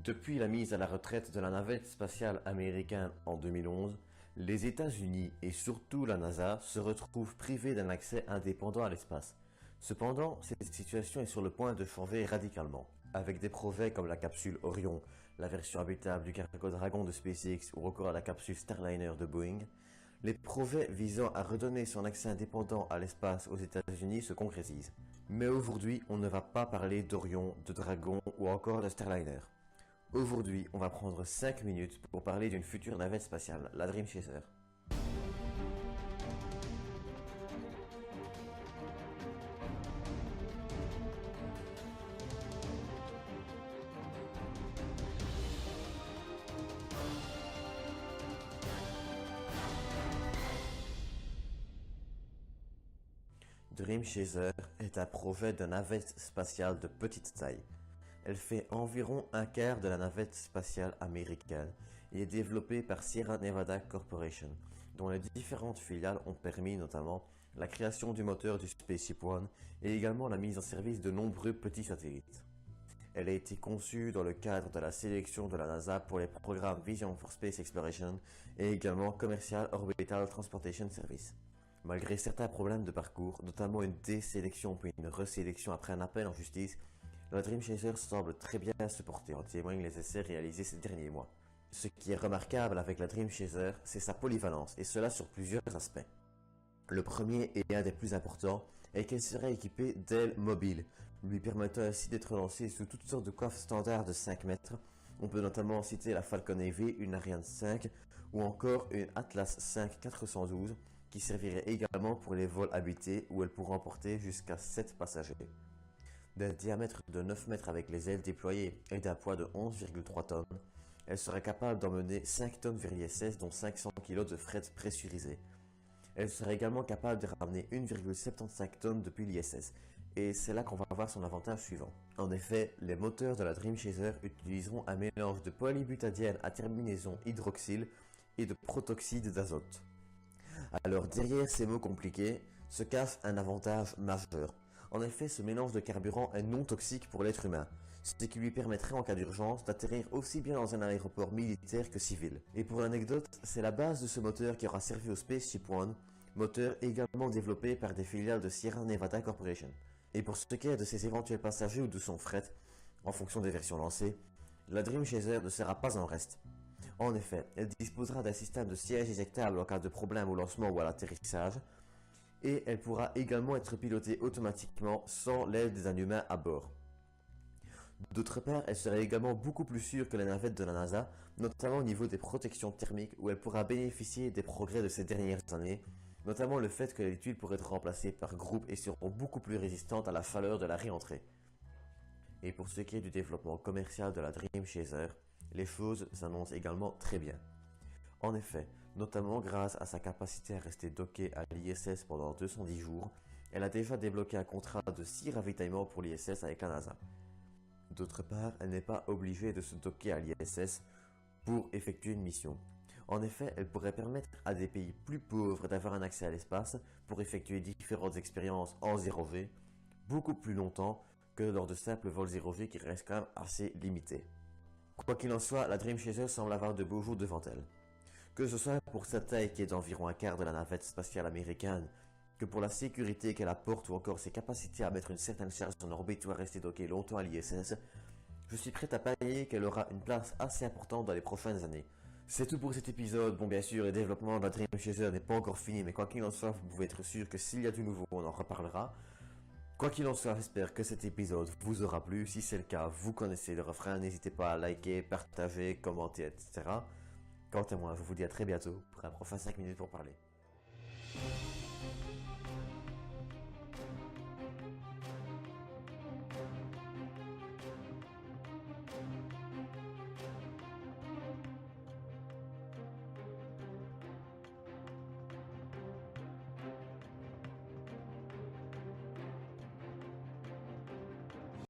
Depuis la mise à la retraite de la navette spatiale américaine en 2011, les États-Unis et surtout la NASA se retrouvent privés d'un accès indépendant à l'espace. Cependant, cette situation est sur le point de changer radicalement. Avec des projets comme la capsule Orion, la version habitable du cargo Dragon de SpaceX ou encore la capsule Starliner de Boeing, les projets visant à redonner son accès indépendant à l'espace aux États-Unis se concrétisent. Mais aujourd'hui, on ne va pas parler d'Orion, de Dragon ou encore de Starliner. Aujourd'hui, on va prendre 5 minutes pour parler d'une future navette spatiale, la Dream Chaser. Dream Chaser est un projet de navette spatiale de petite taille. Elle fait environ un quart de la navette spatiale américaine et est développée par Sierra Nevada Corporation, dont les différentes filiales ont permis notamment la création du moteur du Spaceship One et également la mise en service de nombreux petits satellites. Elle a été conçue dans le cadre de la sélection de la NASA pour les programmes Vision for Space Exploration et également Commercial Orbital Transportation Service. Malgré certains problèmes de parcours, notamment une désélection puis une resélection après un appel en justice, la Dream Chaser semble très bien se porter, en témoignent les essais réalisés ces derniers mois. Ce qui est remarquable avec la Dream Chaser, c'est sa polyvalence, et cela sur plusieurs aspects. Le premier et un des plus importants est qu'elle serait équipée d'ailes mobiles, lui permettant ainsi d'être lancée sous toutes sortes de coffres standards de 5 mètres. On peut notamment citer la Falcon Heavy, une Ariane 5 ou encore une Atlas 5 412 qui servirait également pour les vols habités où elle pourra emporter jusqu'à 7 passagers. D'un diamètre de 9 mètres avec les ailes déployées et d'un poids de 11,3 tonnes, elle serait capable d'emmener 5 tonnes vers l'ISS dont 500 kg de fret pressurisé. Elle serait également capable de ramener 1,75 tonnes depuis l'ISS, et c'est là qu'on va voir son avantage suivant. En effet, les moteurs de la Dream Chaser utiliseront un mélange de polybutadiène à terminaison hydroxyle et de protoxyde d'azote. Alors derrière ces mots compliqués se cache un avantage majeur. En effet, ce mélange de carburant est non toxique pour l'être humain, ce qui lui permettrait en cas d'urgence d'atterrir aussi bien dans un aéroport militaire que civil. Et pour l'anecdote, c'est la base de ce moteur qui aura servi au Spaceship One, moteur également développé par des filiales de Sierra Nevada Corporation. Et pour ce qui est de ses éventuels passagers ou de son fret, en fonction des versions lancées, la Dream Chaser ne sera pas en reste. En effet, elle disposera d'un système de siège éjectable en cas de problème au lancement ou à l'atterrissage, et elle pourra également être pilotée automatiquement sans l'aide d'un humain à bord. D'autre part, elle serait également beaucoup plus sûre que la navette de la NASA, notamment au niveau des protections thermiques où elle pourra bénéficier des progrès de ces dernières années, notamment le fait que les tuiles pourraient être remplacées par groupes et seront beaucoup plus résistantes à la chaleur de la réentrée. Et pour ce qui est du développement commercial de la Dream Chaser, les choses s'annoncent également très bien. En effet, notamment grâce à sa capacité à rester dockée à l'ISS pendant 210 jours, elle a déjà débloqué un contrat de 6 ravitaillements pour l'ISS avec la NASA. D'autre part, elle n'est pas obligée de se docker à l'ISS pour effectuer une mission. En effet, elle pourrait permettre à des pays plus pauvres d'avoir un accès à l'espace pour effectuer différentes expériences en 0G beaucoup plus longtemps que lors de simples vols 0G qui restent quand même assez limités. Quoi qu'il en soit, la Dream Chaser semble avoir de beaux jours devant elle. Que ce soit pour sa taille qui est d'environ un quart de la navette spatiale américaine, que pour la sécurité qu'elle apporte ou encore ses capacités à mettre une certaine charge en orbite ou à rester docké longtemps à l'ISS, je suis prêt à parier qu'elle aura une place assez importante dans les prochaines années. C'est tout pour cet épisode. Bon, bien sûr, le développement de la Dream Chaser n'est pas encore fini, mais quoi qu'il en soit, vous pouvez être sûr que s'il y a du nouveau, on en reparlera. Quoi qu'il en soit, j'espère que cet épisode vous aura plu. Si c'est le cas, vous connaissez le refrain, n'hésitez pas à liker, partager, commenter, etc. Quant à moi, je vous dis à très bientôt pour un prochain 5 minutes pour parler.